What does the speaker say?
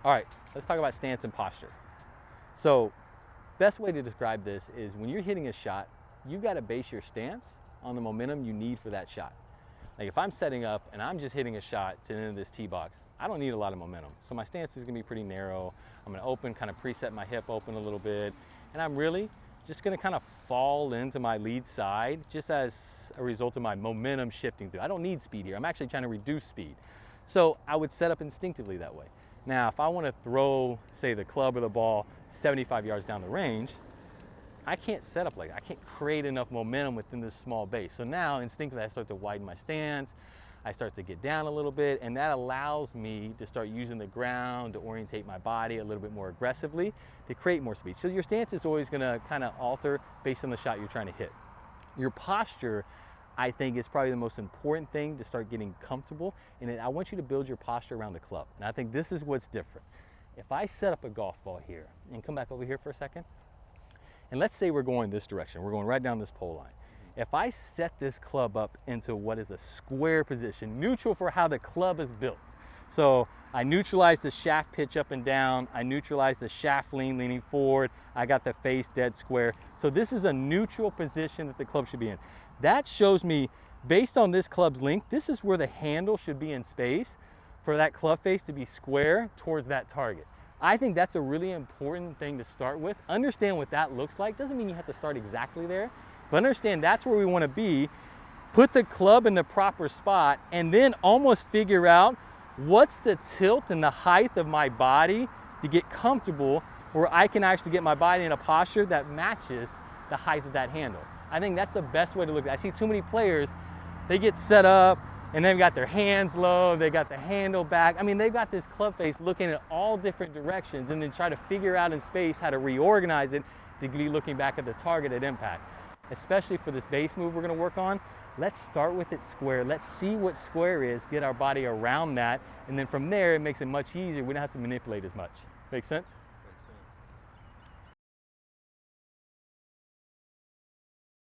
All right, let's talk about stance and posture. So, best way to describe this is when you're hitting a shot, you've got to base your stance on the momentum you need for that shot. Like if I'm setting up and I'm just hitting a shot to the end of this tee box, I don't need a lot of momentum. So my stance is gonna be pretty narrow. I'm gonna open, kind of preset my hip open a little bit, and I'm really just gonna kind of fall into my lead side just as a result of my momentum shifting through. I don't need speed here. I'm actually trying to reduce speed. So I would set up instinctively that way. Now, if I want to throw, say, the club or the ball 75 yards down the range, I can't set up like that. I can't create enough momentum within this small base. So now, instinctively, I start to widen my stance. I start to get down a little bit, and that allows me to start using the ground to orientate my body a little bit more aggressively to create more speed. So your stance is always going to kind of alter based on the shot you're trying to hit. Your posture, I think, is probably the most important thing to start getting comfortable. And I want you to build your posture around the club. And I think this is what's different. If I set up a golf ball here, and come back over here for a second, and let's say we're going this direction, we're going right down this pole line. If I set this club up into what is a square position, neutral for how the club is built. So I neutralize the shaft pitch up and down, I neutralize the shaft leaning forward, I got the face dead square. So this is a neutral position that the club should be in. That shows me, based on this club's length, this is where the handle should be in space for that club face to be square towards that target. I think that's a really important thing to start with. Understand what that looks like. Doesn't mean you have to start exactly there, but understand that's where we want to be. Put the club in the proper spot and then almost figure out what's the tilt and the height of my body to get comfortable where I can actually get my body in a posture that matches the height of that handle. I think that's the best way to look at it. I see too many players, they get set up and they've got their hands low, they got the handle back. I mean, they've got this club face looking at all different directions and then try to figure out in space how to reorganize it to be looking back at the target at impact. Especially for this base move we're gonna work on, let's start with it square. Let's see what square is, get our body around that, and then from there, it makes it much easier. We don't have to manipulate as much. Make sense?